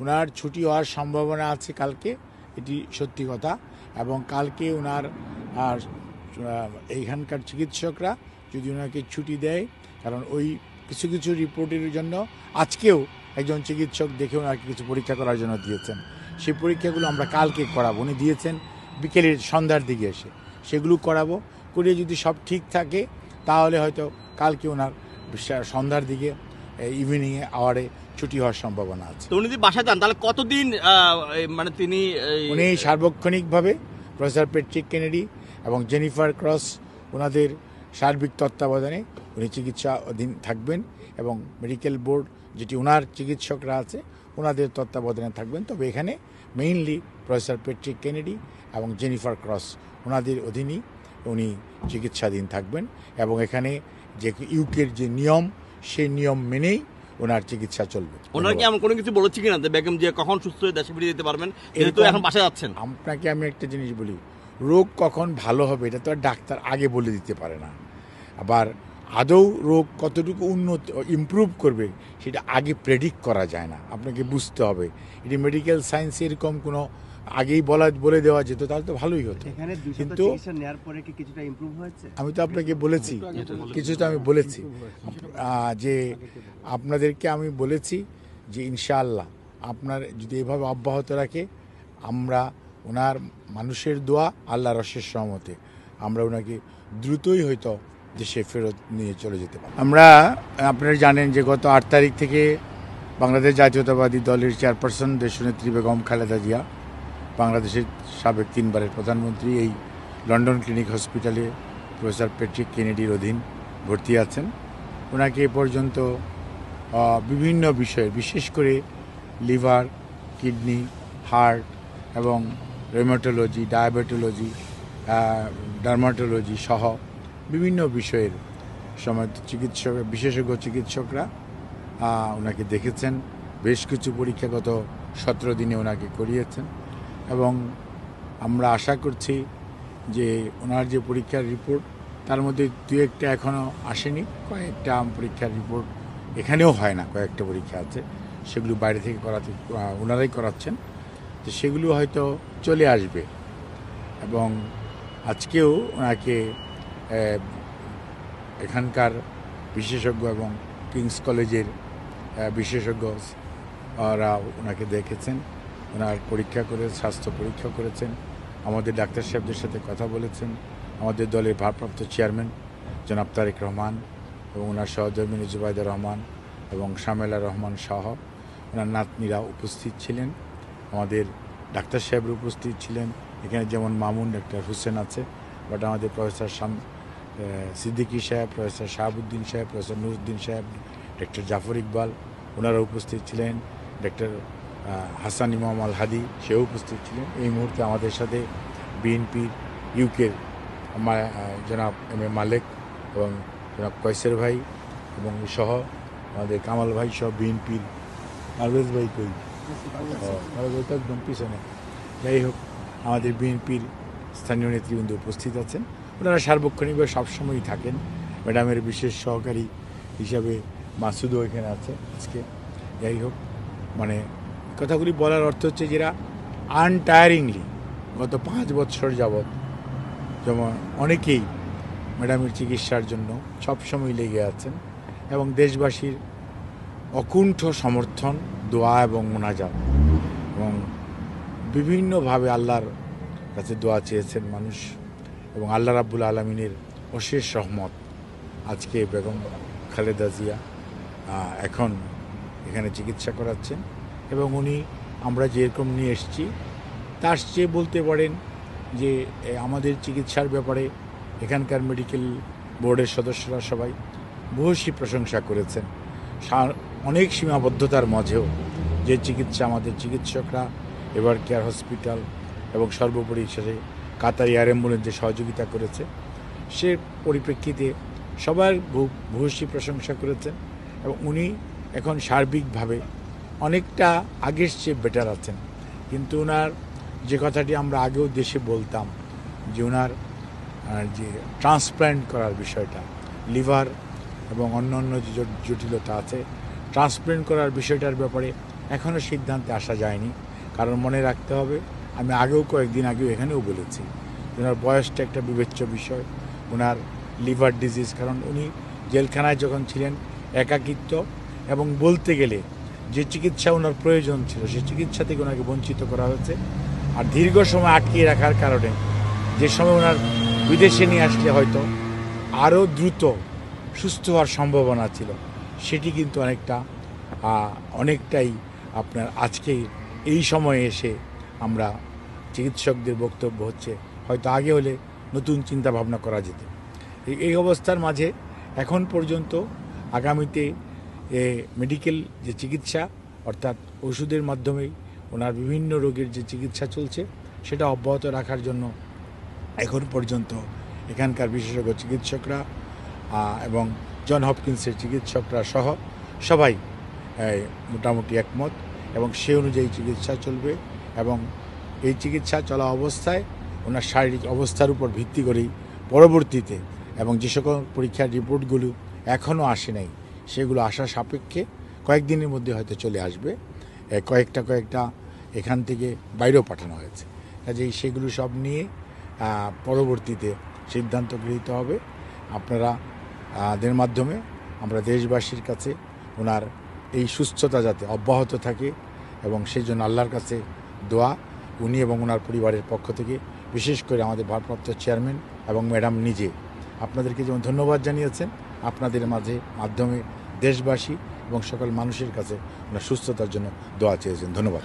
ওনার ছুটি হওয়ার সম্ভাবনা আছে কালকে, এটি সত্যি কথা। এবং কালকে ওনার এইখানকার চিকিৎসকরা যদি ওনাকে ছুটি দেয়, কারণ ওই কিছু কিছু রিপোর্টের জন্য আজকেও একজন চিকিৎসক দেখে ওনাকে কিছু পরীক্ষা করার জন্য দিয়েছেন, সেই পরীক্ষাগুলো আমরা কালকে করাবো। উনি দিয়েছেন বিকেলের সন্ধ্যার দিকে এসে, সেগুলো করাবো। করে যদি সব ঠিক থাকে তাহলে হয়তো কালকে ওনার সন্ধ্যার দিকে ইভিনিংয়ে আওয়ারে ছুটি হওয়ার সম্ভাবনা আছে। তো উনি যদি বাসায় যান তাহলে কতদিন মানে উনি সার্বক্ষণিকভাবে প্রফেসর প্যাট্রিক কেনেডি এবং জেনিফার ক্রস ওনাদের সার্বিক তত্ত্বাবধানে উনি চিকিৎসা অধীন থাকবেন, এবং মেডিকেল বোর্ড যেটি ওনার চিকিৎসকরা আছে ওনাদের তত্ত্বাবধানে থাকবেন। তবে এখানে মেইনলি প্রফেসর প্যাট্রিক কেনেডি এবং জেনিফার ক্রস ওনাদের অধীনেই উনি চিকিৎসাধীন থাকবেন, এবং এখানে যে ইউকের যে নিয়ম সেই নিয়ম মেনেই ওনার চিকিৎসা চলবে। ওনার কি এমন কোনো কিছু বলেছি কিনা বেগম যে কখন সুস্থ হয়ে দেশে ফিরে যেতে পারবেন, যেহেতু এখন বাসায় যাচ্ছেন? আপনাকে আমি একটা জিনিস বলি, রোগ কখন ভালো হবে এটা তো আর ডাক্তার আগে বলে দিতে পারে না। আবার আদৌ রোগ কতটুকু ইমপ্রুভ করবে সেটা আগে প্রেডিক্ট করা যায় না, আপনাকে বুঝতে হবে। এটি মেডিকেল সায়েন্স, এরকম কোনো আগেই বলে দেওয়া যেত তাহলে তো ভালোই হতো। কিন্তু আমি তো আপনাকে বলেছি, কিছুটা আমি বলেছি যে আপনাদেরকে আমি বলেছি যে ইনশাআল্লাহ আপনার যদি এভাবে অব্যাহত রাখে, আমরা ওনার মানুষের দোয়া আল্লাহর অশেষ রহমতে আমরা ওনাকে দ্রুতই হয়তো দেশে ফেরত নিয়ে চলে যেতে পারি। আপনারা জানেন যে গত 8 তারিখ থেকে বাংলাদেশ জাতীয়তাবাদী দলের চেয়ারপারসন দেশনেত্রী বেগম খালেদা জিয়া, বাংলাদেশের সাবেক 3 বারের প্রধানমন্ত্রী, এই লন্ডন ক্লিনিক হসপিটালে প্রফেসর প্যাট্রিক কেনেডির অধীন ভর্তি আছেন। ওনাকে এ পর্যন্ত বিভিন্ন বিষয়ে, বিশেষ করে লিভার, কিডনি, হার্ট এবং রেমাটোলজি, ডায়াবেটোলজি, ডার্মাটোলজি সহ বিভিন্ন বিষয়ের বিশেষজ্ঞ চিকিৎসকরা ওনাকে দেখেছেন। বেশ কিছু পরীক্ষা গত 17 দিনে ওনাকে করিয়েছেন, এবং আমরা আশা করছি যে ওনার যে পরীক্ষার রিপোর্ট তার মধ্যে 2-1টা এখনও আসেনি, কয়েকটা পরীক্ষার রিপোর্ট এখানেও হয় না, কয়েকটা পরীক্ষা আছে সেগুলো বাইরে থেকে ওনারাই করাচ্ছেন, তো সেগুলো হয়তো চলে আসবে। এবং আজকেও ওনাকে এখানকার বিশেষজ্ঞ এবং কিংস কলেজের বিশেষজ্ঞরা ওনাকে দেখেছেন, ওনার পরীক্ষা করে স্বাস্থ্য পরীক্ষা করেছেন, আমাদের ডাক্তার সাহেবদের সাথে কথা বলেছেন। আমাদের দলের ভারপ্রাপ্ত চেয়ারম্যান জনাব তারেক রহমান এবং ওনার সহধর্মিনী জুবাইদা রহমান এবং শামেলা রহমান সহ ওনার নাতনিরা উপস্থিত ছিলেন, আমাদের ডাক্তার সাহেবরা উপস্থিত ছিলেন। এখানে যেমন মামুন ডাক্তার হুসেন আছে, বাট আমাদের প্রফেসর সিদ্দিকী সাহেব, প্রফেসর শাহাবুদ্দিন সাহেব, প্রফেসর নুরুদ্দিন সাহেব, ডক্টর জাফর ইকবাল ওনারা উপস্থিত ছিলেন, ডক্টর হাসান ইমাম আল হাদি সেও উপস্থিত ছিলেন। এই মুহূর্তে আমাদের সাথে বিএনপির ইউকের জনাব এম এ মালেক এবং জনাব কয়সের ভাই এবং সহ আমাদের কামাল ভাই সহ বিএনপির পারভেজ ভাই কই তো একদম পিছনে, যাই হোক আমাদের বিএনপির স্থানীয় নেতৃবৃন্দ উপস্থিত আছেন। ওনারা সার্বক্ষণিকভাবে সবসময়ই থাকেন। ম্যাডামের বিশেষ সহকারী হিসাবে মাসুদও এখানে আছে আজকে। যাই হোক, মানে কথাগুলি বলার অর্থ হচ্ছে যারা আনটায়ারিংলি গত 5 বছর যাবৎ যেমন অনেকেই ম্যাডামের চিকিৎসার জন্য সবসময় লেগে আছেন, এবং দেশবাসীর অকুণ্ঠ সমর্থন, দোয়া এবং মোনাজাত, এবং বিভিন্নভাবে আল্লাহর কাছে দোয়া চেয়েছেন মানুষ, এবং আল্লাহ রাব্বুল আলমিনের অশেষ রহমত আজকে বেগম খালেদা জিয়া এখন এখানে চিকিৎসা করাচ্ছেন। এবং উনি আমরা যেরকম নিয়ে এসেছি তার চেয়ে বলতে পারেন যে আমাদের চিকিৎসার ব্যাপারে এখানকার মেডিকেল বোর্ডের সদস্যরা সবাই ভূয়সী প্রশংসা করেছেন। অনেক সীমাবদ্ধতার মাঝেও যে চিকিৎসা আমাদের চিকিৎসকরা এবার কেয়ার হসপিটাল এবং সর্বোপরি শেষে কাতার এয়ার অ্যাম্বুলেন্সে সহযোগিতা করেছে, সে পরিপ্রেক্ষিতে সবার ভূয়সী প্রশংসা করেছেন। এবং উনি এখন সার্বিকভাবে অনেকটা আগের চেয়ে বেটার আছেন। কিন্তু ওনার যে কথাটি আমরা আগেও দেশে বলতাম যে ওনার যে ট্রান্সপ্ল্যান্ট করার বিষয়টা, লিভার এবং অন্য অন্য যে জটিলতা আছে, ট্রান্সপ্ল্যান্ট করার বিষয়টার ব্যাপারে এখনও সিদ্ধান্তে আসা যায়নি। কারণ মনে রাখতে হবে, আমি আগেও কয়েকদিন আগেও এখানেও বলেছি, ওনার বয়সটা একটা বিবেচ্য বিষয়, ওনার লিভার ডিজিজ, কারণ উনি জেলখানায় যখন ছিলেন একাকিত্ব এবং বলতে গেলে যে চিকিৎসা ওনার প্রয়োজন ছিল সেই চিকিৎসা থেকে ওনাকে বঞ্চিত করা হয়েছে। আর দীর্ঘ সময় আটকিয়ে রাখার কারণে যে সময় ওনার বিদেশে নিয়ে আসলে হয়তো আরও দ্রুত সুস্থ হওয়ার সম্ভাবনা ছিল, সেটি কিন্তু অনেকটাই আপনার আজকে এই সময়ে এসে আমরা চিকিৎসকদের বক্তব্য হচ্ছে হয়তো আগে হলে নতুন চিন্তা ভাবনা করা যেত। এই অবস্থার মাঝে এখন পর্যন্ত আগামীতে মেডিকেল যে চিকিৎসা অর্থাৎ ওষুধের মাধ্যমেই ওনার বিভিন্ন রোগের যে চিকিৎসা চলছে সেটা অব্যাহত রাখার জন্য এখন পর্যন্ত এখানকার বিশেষজ্ঞ চিকিৎসকরা এবং জন হপকিন্সের চিকিৎসকরা সহ সবাই মোটামুটি একমত এবং সে অনুযায়ী চিকিৎসা চলবে। এবং এই চিকিৎসা চলা অবস্থায় ওনার শারীরিক অবস্থার উপর ভিত্তি করেই পরবর্তীতে এবং যে সকল পরীক্ষার রিপোর্টগুলো এখনও আসে নাই সেগুলো আসা সাপেক্ষে কয়েকদিনের মধ্যে হয়তো চলে আসবে। কয়েকটা এখান থেকে বাইরেও পাঠানো হয়েছে, কাজেই সেগুলো সব নিয়ে পরবর্তীতে সিদ্ধান্ত গৃহীত হবে। আপনারা দের মাধ্যমে আমরা দেশবাসীর কাছে ওনার এই সুস্থতা যাতে অব্যাহত থাকে এবং সেই জন্য আল্লাহর কাছে দোয়া, উনি এবং ওনার পরিবারের পক্ষ থেকে, বিশেষ করে আমাদের ভারপ্রাপ্ত চেয়ারম্যান এবং ম্যাডাম নিজে আপনাদেরকে যেমন ধন্যবাদ জানিয়েছেন, আপনাদের মাধ্যমে দেশবাসী এবং সকল মানুষের কাছে ওনার সুস্থতার জন্য দোয়া চেয়েছেন। ধন্যবাদ।